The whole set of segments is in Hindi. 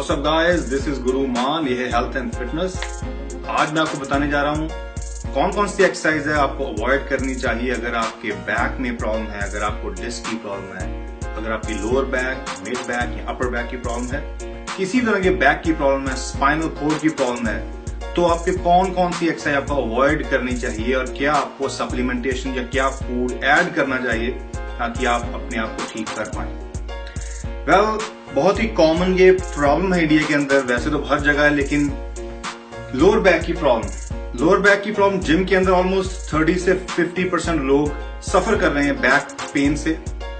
What's up guys, this is गुरु मान, ये है हेल्थ एंड फिटनेस। आज मैं आपको बताने जा रहा हूँ कौन कौन सी एक्सरसाइज है आपको अवॉइड करनी चाहिए अगर आपके बैक में प्रॉब्लम है, अगर आपको डिस्क की प्रॉब्लम है, अगर आपकी लोअर बैक, मिड बैक या अपर बैक की प्रॉब्लम है, किसी तरह के बैक की प्रॉब्लम है, स्पाइनल कोड की प्रॉब्लम है, तो आपके कौन कौन सी एक्सरसाइज आपको अवॉइड करनी चाहिए और क्या आपको सप्लीमेंटेशन या क्या फूड ऐड करना चाहिए ताकि आप अपने आप को ठीक कर पाए। बहुत ही कॉमन ये प्रॉब्लम है इंडिया के अंदर, वैसे तो हर जगह है, लेकिन लोअर बैक की प्रॉब्लम जिम के अंदर ऑलमोस्ट 30 से 50% लोग सफर कर रहे हैं बैक पेन से।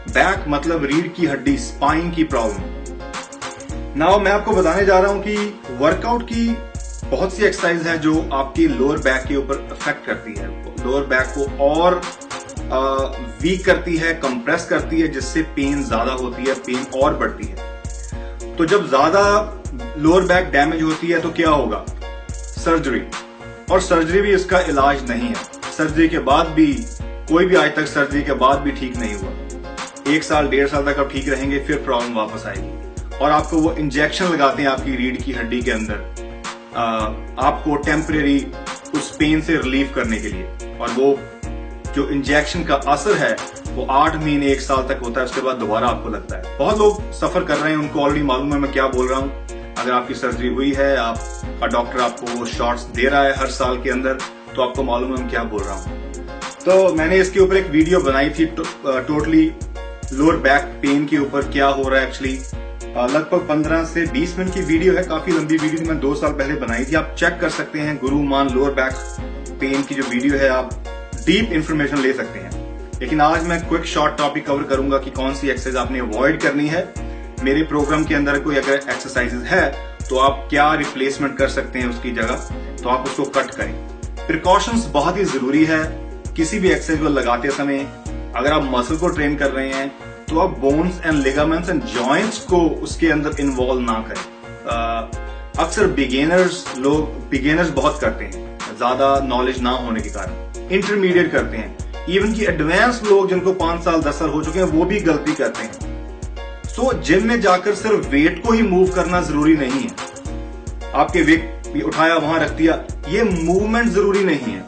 बैक मतलब रीढ़ की हड्डी, स्पाइन की प्रॉब्लम। नाउ मैं आपको बताने जा रहा हूं कि वर्कआउट की बहुत सी एक्सरसाइज है जो आपकी लोअर बैक के ऊपर इफेक्ट करती है, लोअर बैक को और वीक करती है, कंप्रेस करती है, जिससे पेन ज्यादा होती है, पेन और बढ़ती है। तो जब ज्यादा लोअर बैक डैमेज होती है तो क्या होगा? सर्जरी। और सर्जरी भी इसका इलाज नहीं है। सर्जरी के बाद भी कोई भी आज तक सर्जरी के बाद भी ठीक नहीं हुआ। 1 साल 1.5 साल तक आप ठीक रहेंगे, फिर प्रॉब्लम वापस आएगी और आपको वो इंजेक्शन लगाते हैं आपकी रीढ़ की हड्डी के अंदर, आपको टेम्परेरी उस पेन से रिलीफ करने के लिए। और वो जो इंजेक्शन का असर है वो 8 महीने 1 साल तक होता है, उसके बाद दोबारा आपको लगता है। बहुत लोग सफर कर रहे हैं, उनको ऑलरेडी मालूम है मैं क्या बोल रहा हूँ। अगर आपकी सर्जरी हुई है, आपका डॉक्टर आपको वो शॉट्स दे रहा है हर साल के अंदर, तो आपको मालूम है मैं क्या बोल रहा हूँ। तो मैंने इसके ऊपर एक वीडियो बनाई थी टोटली लोअर बैक पेन के ऊपर क्या हो रहा है एक्चुअली। लगभग 15 से 20 मिनट की वीडियो है, काफी लंबी वीडियो मैं 2 साल पहले बनाई थी। आप चेक कर सकते हैं, गुरु मान लोअर बैक पेन की जो वीडियो है, आप डीप इंफॉर्मेशन ले सकते हैं। लेकिन आज मैं क्विक शॉर्ट टॉपिक कवर करूंगा कि कौन सी एक्सरसाइज आपने अवॉइड करनी है। मेरे प्रोग्राम के अंदर कोई अगर एक्सरसाइजेज है तो आप क्या रिप्लेसमेंट कर सकते हैं उसकी जगह, तो आप उसको कट करें। प्रिकॉशंस बहुत ही जरूरी है किसी भी एक्सरसाइज को लगाते समय। अगर आप मसल को ट्रेन कर रहे हैं तो आप bones and ligaments and joints को उसके अंदर इन्वॉल्व ना करें। अक्सर बिगेनर्स बहुत करते हैं, ज्यादा नॉलेज ना होने के कारण। इंटरमीडिएट करते हैं, इवन की एडवांस लोग जिनको 5 साल 10 साल हो चुके हैं वो भी गलती करते हैं। सो जिम में जाकर सिर्फ वेट को ही मूव करना जरूरी नहीं है। आपके वेट उठाया वहां रख दिया, ये मूवमेंट जरूरी नहीं है।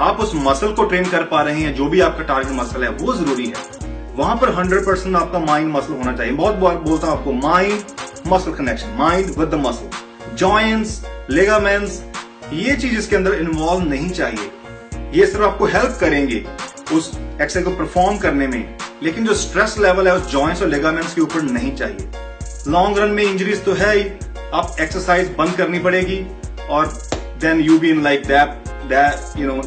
आप उस मसल को ट्रेन कर पा रहे हैं, जो भी आपका टारगेट मसल है वो जरूरी है। वहां पर 100% आपका माइंड मसल होना चाहिए। बहुत बार बोलता हूं आपको, mind muscle connection, mind with the muscle, joints, ligaments, ये चीज इसके अंदर इन्वॉल्व नहीं चाहिए। ये सिर्फ आपको हेल्प करेंगे उस एक्सरसाइज को परफॉर्म करने में, लेकिन जो स्ट्रेस लेवल है उस जॉइंट्स और लिगामेंट्स के ऊपर नहीं चाहिए। लॉन्ग रन में इंजरीज तो है ही, आप एक्सरसाइज बंद करनी पड़ेगी और then you be in like that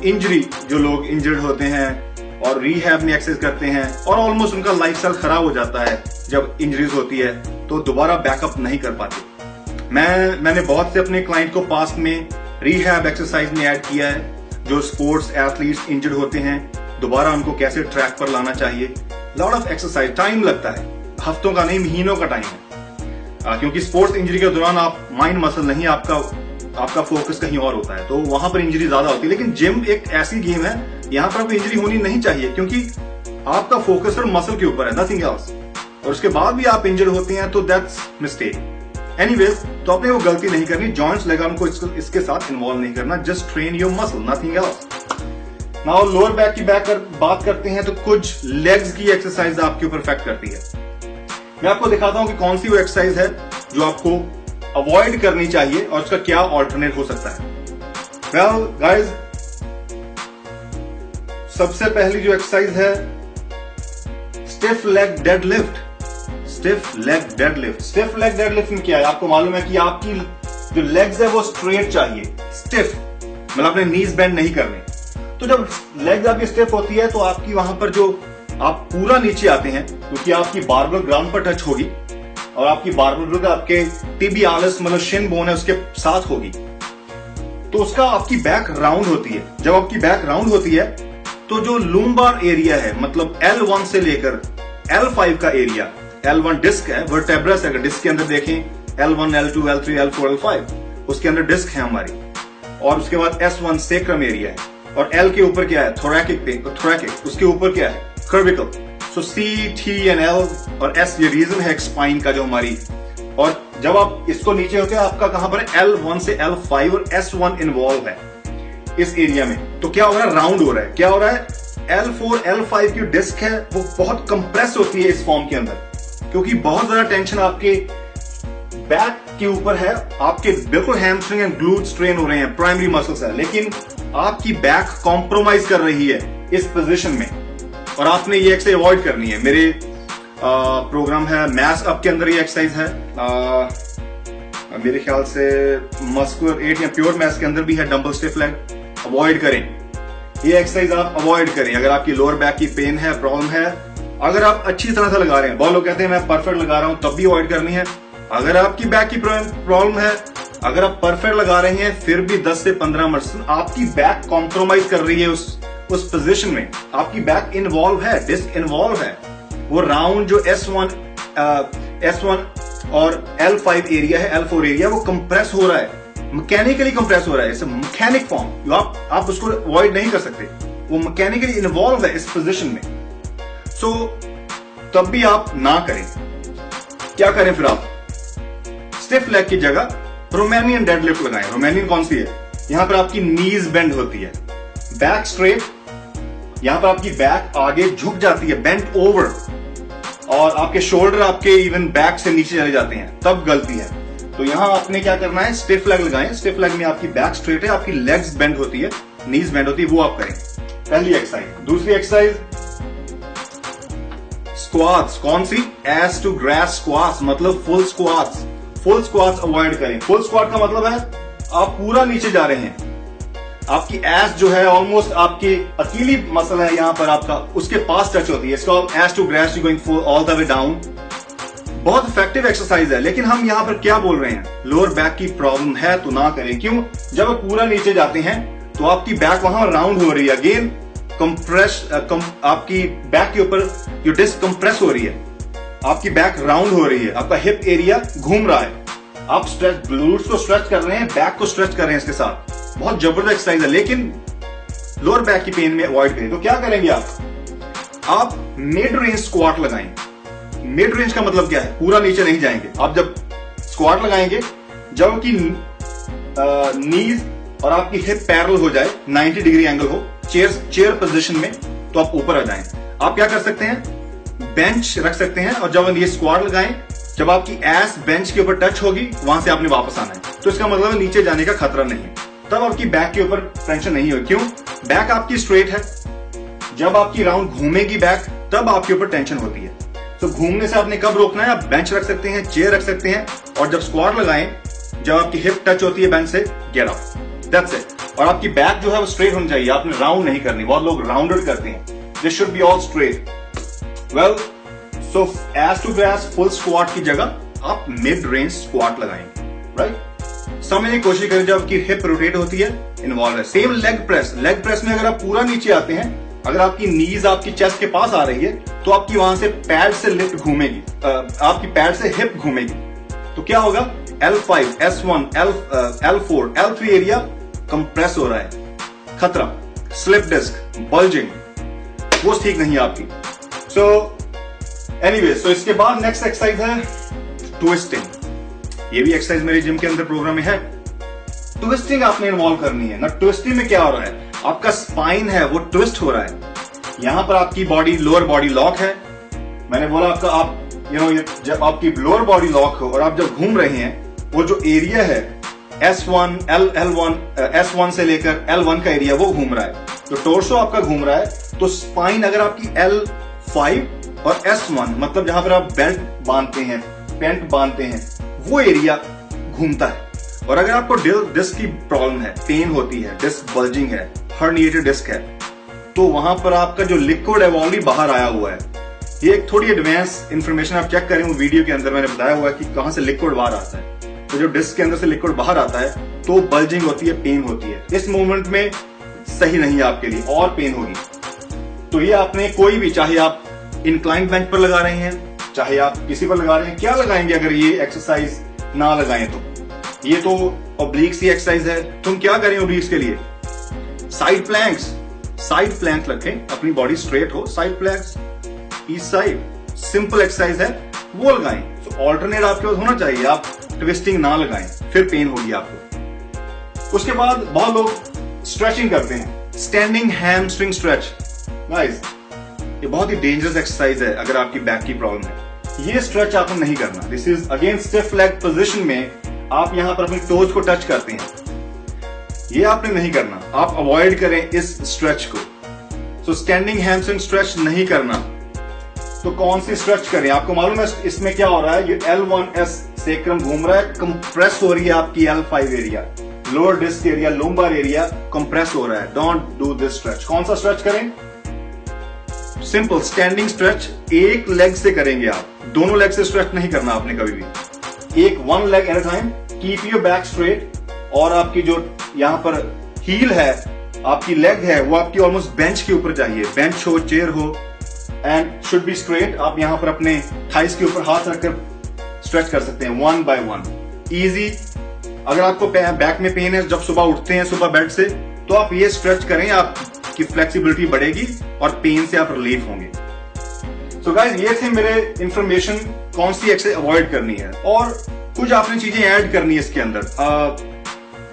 injury. जो लोग इंजर्ड होते हैं और रिहैब में एक्सरसाइज करते हैं और ऑलमोस्ट उनका लाइफस्टाइल खराब हो जाता है जब इंजरीज होती है, तो दोबारा बैकअप नहीं कर पाते। मैंने बहुत से अपने क्लाइंट को पास्ट में रिहैब एक्सरसाइज में ऐड किया है। जो स्पोर्ट्स एथलीट्स इंजर्ड होते हैं, दोबारा उनको कैसे ट्रैक पर लाना चाहिए। लॉट ऑफ एक्सरसाइज, टाइम लगता है, हफ्तों का नहीं महीनों का टाइम है, क्योंकि स्पोर्ट्स इंजरी के दौरान आप माइंड मसल नहीं, आपका फोकस कहीं और होता है, तो वहां पर इंजरी ज्यादा होती है। लेकिन जिम एक ऐसी गेम है, यहाँ पर आपको इंजरी होनी नहीं चाहिए, क्योंकि आपका फोकस सिर्फ मसल के ऊपर है, नथिंग एल्स। और उसके बाद भी आप इंजर्ड होते हैं तो दैट्स मिस्टेक। एनीवेज, तो आपने वो गलती नहीं करनी, जॉइंट्स लिगामेंट को इसके साथ इन्वॉल्व नहीं करना, just train your muscle, nothing else. Now lower back की बात करते हैं तो कुछ लेग्स की एक्सरसाइज आपके ऊपर इफेक्ट करती है। मैं आपको दिखाता हूं कि कौन सी वो एक्सरसाइज है जो आपको अवॉइड करनी चाहिए और उसका क्या ऑल्टरनेट हो सकता है। वेल गाइज, सबसे पहली जो एक्सरसाइज है, stiff leg deadlift. Stiff leg deadlift में क्या है? आपको मालूम है कि आपकी जो लेग्स है वो स्ट्रेट चाहिए, स्टिफ, मतलब आपने नीज बेंड नहीं करने। तो जब लेग्स आपकी स्टिफ होती है तो आपकी वहां पर जो आप पूरा नीचे आते हैं, क्योंकि आपकी बार्बल ग्राउंड पर टच होगी और आपकी बार्बल आपके टिबियालिस मतलब शिन बोन है उसके साथ होगी, तो उसका आपकी बैक राउंड होती है। जब आपकी बैक राउंड होती है तो जो लूम्बार एरिया है, मतलब L1 से लेकर L5 का एरिया, L1 डिस्क है, वर्टेब्रस है, अगर डिस्क के अंदर देखें L1, L2, L3, L4, L5, उसके अंदर डिस्क है हमारी। और उसके बाद S1 सेक्रम एरिया है, और L के ऊपर क्या है? थोरैकिक, उसके ऊपर क्या है? कर्विकल। सो C, T एंड L और S ये रीजन है स्पाइन का, जो हमारी और जब आप इसको नीचे होते हैं आपका कहां पर है L1 से L5 और S1 इन्वॉल्व है इस एरिया में। तो क्या हो रहा है, राउंड हो रहा है। क्या हो रहा है, L4 L5 की डिस्क है वो बहुत कंप्रेस होती है इस फॉर्म के अंदर, क्योंकि बहुत ज्यादा टेंशन आपके बैक के ऊपर है, आपके बिल्कुल हैमस्ट्रिंग एंड ग्लूट स्ट्रेन हो रहे हैं, प्राइमरी मसल्स है, लेकिन आपकी बैक कॉम्प्रोमाइज कर रही है इस पोजीशन में और आपने ये एक्सरसाइज अवॉइड करनी है। मेरे प्रोग्राम है मैस अप के अंदर ये एक्सरसाइज है, मेरे ख्याल से मस्कुलर 8 या प्योर मैस के अंदर भी है, डंबल स्टिफ लेग। अवॉइड करें ये एक्सरसाइज, आप अवॉइड करें अगर आपकी लोअर बैक की पेन है, प्रॉब्लम है। अगर आप अच्छी तरह से लगा रहे हैं, बहुत लोग कहते हैं मैं परफेक्ट लगा रहा हूं, तब भी अवॉइड करनी है। अगर आपकी बैक की प्रॉब्लम है, अगर आप परफेक्ट लगा रहे हैं, फिर भी 10 से 15 मिनट आपकी बैक कॉम्प्रोमाइज कर रही है उस पोजीशन में, आपकी बैक इन्वॉल्व है, डिस्क इन्वॉल्व है, वो राउंड जो S1 और L5 एरिया है, L4 एरिया, वो कंप्रेस हो रहा है, मैकेनिकली कंप्रेस हो रहा है, इट्स मैकेनिक फॉर्म, आप उसको अवॉइड नहीं कर सकते, वो मैकेनिकली इन्वॉल्व है इस पोजीशन में। सो तब भी आप ना करें। क्या करें फिर आप, स्टिफ लेग की जगह रोमानियन डेडलिफ्ट लगाएं। रोमानियन कौन सी है, यहां पर आपकी नीज बेंड होती है, बैक स्ट्रेट, यहां पर आपकी बैक आगे झुक जाती है, बेंट ओवर, और आपके शोल्डर आपके इवन बैक से नीचे चले जाते हैं, तब गलती है। तो यहां आपने क्या करना है, स्टिफ लेग लगाएं। स्टिफ लेग में आपकी बैक स्ट्रेट है, आपकी लेग्स बेंड होती है, नीज बेंड होती है, वो आप करें, पहली एक्सरसाइज। दूसरी एक्सरसाइज स्क्वाट्स, कौन सी, एस टू ग्रास स्क्वाट्स, मतलब full squats. Full squats avoid करें। फुल स्क्वाट का मतलब है आप पूरा नीचे जा रहे हैं, आपकी एस जो है ऑलमोस्ट आपकी अकीली मसल है यहां पर आपका, उसके पास टच होती है, इसको ass to grass going full all the way down. बहुत इफेक्टिव एक्सरसाइज है, लेकिन हम यहां पर क्या बोल रहे हैं, लोअर बैक की प्रॉब्लम है तो ना करें। क्यों, जब आप पूरा नीचे जाते हैं तो आपकी बैक वहां राउंड हो रही है, अगेन आपकी बैक के ऊपर जो डिस्क कंप्रेस हो रही है, आपकी बैक राउंड हो रही है, आपका हिप एरिया घूम रहा है, आप स्ट्रेच, ग्लूट्स को स्ट्रेच कर रहे हैं, बैक को स्ट्रेच कर रहे हैं इसके साथ। बहुत जबरदस्त एक्सरसाइज है, लेकिन लोअर बैक की पेन में अवॉइड करें। तो क्या करेंगे आप मिड रेंज स्क्वाट लगाएं। मिड रेंज का मतलब क्या है, पूरा नीचे नहीं जाएंगे। आप जब स्क्वाट लगाएंगे, जब आपकी नीज और आपकी हिप पैरेलल हो जाए, 90 डिग्री एंगल हो, चेयर पोजीशन में, तो आप ऊपर आ जाएं। आप क्या कर सकते हैं, बेंच रख सकते हैं, और जब ये स्क्वाट लगाएं, जब आपकी एस बेंच के ऊपर टच होगी, वहां से आपने वापस आना है, तो इसका मतलब नीचे जाने का खतरा नहीं है, तब आपकी बैक के ऊपर टेंशन नहीं होगी। क्यों, बैक आपकी स्ट्रेट है, जब आपकी राउंड घूमेगी बैक, तब आपके ऊपर टेंशन होती है। तो घूमने से आपने कब रोकना है, आप बेंच रख सकते हैं, चेयर रख सकते हैं, और जब स्क्वाट लगाएं, जब आपकी हिप टच होती है बेंच से, गेट अप, दैट्स इट। और आपकी बैक जो है वो स्ट्रेट होनी चाहिए, आपने राउंड नहीं करनी। बहुत लोग राउंडेड करते हैं, this should be all straight. Well, so ass to grass full squat की जगह आप मिड रेंज स्क्वाट लगाएंगे, राइट। समझने की कोशिश करें, जब आपकी हिप रोटेट होती है, इन्वॉल्व है। Same leg press, leg press में अगर आप पूरा नीचे आते हैं, अगर आपकी नीज आपकी चेस्ट के पास आ रही है, तो आपकी वहां से पैड से लिफ्ट घूमेगी, आपकी पैड से हिप घूमेगी, तो क्या होगा, L5, S1, L4, L3 area compress हो रहा है, खतरा, स्लिप डिस्क, बल्जिंग, वो ठीक नहीं है आपकी। सो एनीवे, सो इसके बाद नेक्स्ट एक्सरसाइज है ट्विस्टिंग। ये भी एक्सरसाइज मेरे जिम के अंदर प्रोग्राम में है। ट्विस्टिंग आपने इन्वॉल्व करनी है ना। ट्विस्टिंग में क्या हो रहा है, आपका स्पाइन है वो ट्विस्ट हो रहा है, यहां पर आपकी बॉडी, लोअर बॉडी लॉक है। मैंने बोला आपका, आप जब आपकी लोअर बॉडी लॉक हो और आप जब घूम रहे हैं, वो जो एरिया है S1 S1 से लेकर L1 का एरिया वो घूम रहा है, तो टोर्सो आपका घूम रहा है, तो स्पाइन अगर आपकी L5 और S1, मतलब जहां पर आप बेल्ट बांधते हैं, पेंट बांधते हैं, वो एरिया घूमता है। और अगर आपको डिस्क की प्रॉब्लम है, पेन होती है, डिस्क बल्जिंग है, हर्निएटेड डिस्क है, तो वहां पर आपका जो लिक्विड है वो ऑलरेडी बाहर आया हुआ है। ये एक थोड़ी एडवांस इंफॉर्मेशन आप चेक करें, वो वीडियो के अंदर मैंने बताया हुआ है कि कहां से लिक्विड बाहर आता है। तो जो डिस्क के अंदर से लिक्विड बाहर आता है, तो बल्जिंग होती है, पेन होती है। इस मोमेंट में सही नहीं है आपके लिए, और पेन होगी। तो ये आपने कोई भी, चाहे आप इंक्लाइन बेंच पर लगा रहे हैं, चाहे आप किसी पर लगा रहे हैं, क्या लगाएंगे अगर ये एक्सरसाइज ना लगाएं तो? ये तो ऑब्लिक्स की एक्सरसाइज है। तुम क्या करें ऑब्लिक्स के लिए? साइड प्लैंक्स, साइड प्लैंक रखें, अपनी बॉडी स्ट्रेट हो, side planks each side, simple exercise है। वो लगाएं। तो ऑल्टरनेट आपके पास होना चाहिए, आप ट्विस्टिंग ना लगाएं, फिर पेन होगी आपको। उसके बाद बहुत लोग स्ट्रेचिंग करते हैं, स्टैंडिंग हैमस्ट्रिंग स्ट्रेच। गाइस, ये बहुत ही डेंजरस एक्सरसाइज है अगर आपकी बैक की प्रॉब्लम है। ये स्ट्रेच आपको नहीं करना। This is again stiff leg position में आप यहां पर अपने टोज को टच करते हैं, ये आपने नहीं करना। आप अवॉइड करें इस स्ट्रेच को। सो स्टैंडिंग हैमस्ट्रिंग स्ट्रेच नहीं करना। तो कौन सी स्ट्रेच करें? आपको मालूम है इसमें क्या हो रहा है? ये L1S सेक्रम घूम रहा है, कंप्रेस हो रही है आपकी L5 area, lower disc area, lumbar area compress हो रहा है। Don't do this stretch. कौन सा स्ट्रेच करें? सिंपल स्टैंडिंग स्ट्रेच एक लेग से करेंगे आप, दोनों लेग से स्ट्रेच नहीं करना आपने कभी भी। एक one leg at a time, keep your back straight, और आपकी जो यहां पर हील है, आपकी लेग है, वो आपकी ऑलमोस्ट बेंच के ऊपर चाहिए। बेंच हो, चेयर हो, एंड शुड बी स्ट्रेट। आप यहां पर अपने थाइस के ऊपर हाथ रखकर स्ट्रेच कर सकते हैं, वन बाय वन, इजी। अगर आपको बैक में पेन है जब सुबह उठते हैं सुबह बेड से, तो आप ये स्ट्रेच करें, आपकी फ्लेक्सिबिलिटी बढ़ेगी और पेन से आप रिलीफ होंगे। सो गाइस, ये थे मेरे इंफॉर्मेशन कौन सी एक्सरसाइज अवॉइड करनी है, और कुछ आपने चीजें ऐड करनी है इसके अंदर।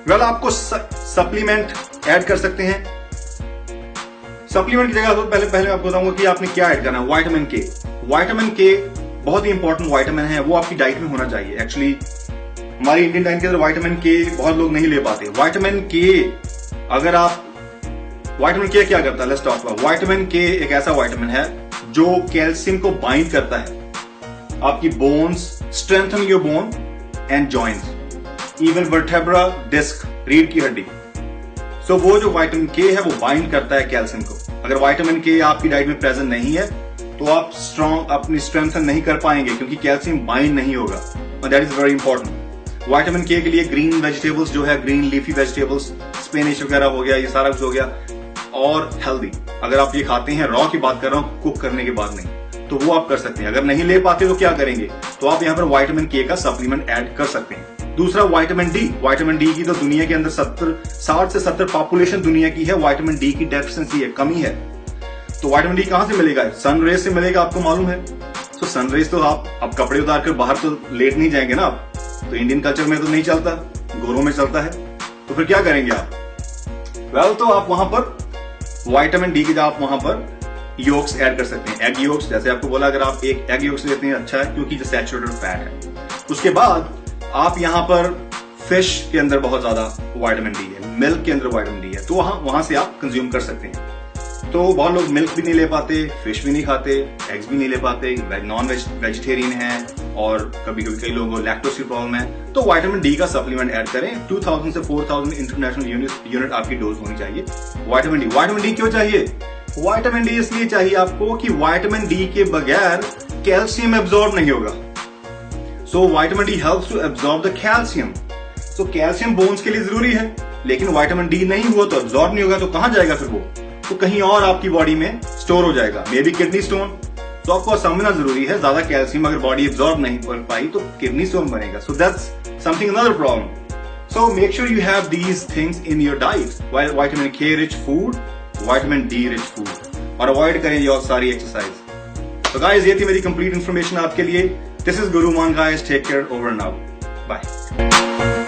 वेल, आपको सप्लीमेंट ऐड कर सकते हैं। सप्लीमेंट की जगह तो पहले आपको बताऊंगा कि आपने क्या ऐड करना है। विटामिन के। विटामिन के बहुत ही इंपॉर्टेंट विटामिन है, वो आपकी डाइट में होना चाहिए। एक्चुअली हमारी इंडियन डाइट के अंदर विटामिन के बहुत लोग नहीं ले पाते। विटामिन के, अगर आप विटामिन के क्या करता है, लेट्स टॉक अबाउट। विटामिन के एक ऐसा विटामिन है जो कैल्शियम को बाइंड करता है आपकी bones, strengthen your bone and joints, even vertebra, disc, रीढ़ की हड्डी। सो वो जो विटामिन के है वो बाइंड करता है कैल्शियम को। अगर विटामिन के आपकी डाइट में प्रेजेंट नहीं है तो आप स्ट्रॉन्ग अपनी स्ट्रेंथन नहीं कर पाएंगे, क्योंकि कैल्शियम बाइंड नहीं होगा, और that is very important. Vitamin के लिए ग्रीन वेजिटेबल्स जो है, ग्रीन लीफी वेजिटेबल्स, स्पिनच वगैरह हो गया, ये सारा कुछ हो गया, और हेल्दी। अगर आप ये खाते हैं, रॉ की बात कर रहा हूं, कुक करने के बाद नहीं, तो वो आप कर सकते हैं। अगर नहीं ले पाते तो क्या करेंगे? तो आप यहाँ पर विटामिन के का सप्लीमेंट ऐड कर सकते हैं। दूसरा विटामिन डी। विटामिन डी की तो दुनिया के अंदर 60 से 70 पॉपुलेशन दुनिया की है, विटामिन डी की डेफिशिएंसी है, कमी है। तो विटामिन डी कहां से मिलेगा? सन रेज से मिलेगा, आपको मालूम है। तो सन रेज तो आप कपड़े उतार कर बाहर तो लेट नहीं जाएंगे ना आप, तो इंडियन कल्चर में तो नहीं चलता, गोरों में चलता है। तो फिर क्या करेंगे आप? वेल, तो आप वहां पर विटामिन डी की जगह आप वहां पर योक्स ऐड कर सकते हैं, एग योक्स। जैसे आपको बोला, अगर आप एक एग योक्स लेते हैं अच्छा है, क्योंकि जो सैचुरेटेड फैट है। उसके बाद आप यहां पर फिश के अंदर बहुत ज्यादा विटामिन डी है, मिल्क के अंदर विटामिन डी है, तो वहां से आप कंज्यूम कर सकते हैं। तो बहुत लोग मिल्क भी नहीं ले पाते, फिश भी नहीं खाते, एग्स भी नहीं ले पाते, नॉन वेजिटेरियन है, और कभी कभी कई लोगों को लैक्टोज की प्रॉब्लम है। तो विटामिन डी का सप्लीमेंट ऐड करें। 2000 से 4000 इंटरनेशनल यूनिट आपकी डोज होनी चाहिए विटामिन डी। विटामिन डी क्यों चाहिए? विटामिन डी इसलिए चाहिए आपको कि विटामिन डी के बगैर कैल्शियम एब्जॉर्ब नहीं होगा। So vitamin D helps to absorb the calcium. So calcium bones के लिए जरूरी है, लेकिन विटामिन डी नहीं हुआ तो एब्जॉर्ब नहीं होगा, तो कहां जाएगा फिर वो? तो कहीं और आपकी बॉडी में स्टोर हो जाएगा, मे बी किडनी स्टोन। तो आपको समझना जरूरी है, ज्यादा कैल्शियम अगर बॉडी एब्जॉर्ब नहीं कर पाई तो किडनी स्टोन बनेगा। So that's something another problem. So make sure you have these things in your diet, while vitamin K rich food, vitamin D rich food, और avoid करें ये सारी exercise। तो guys, ये थी मेरी complete information आपके लिए। This is Guruman guys, take care, over and out, bye।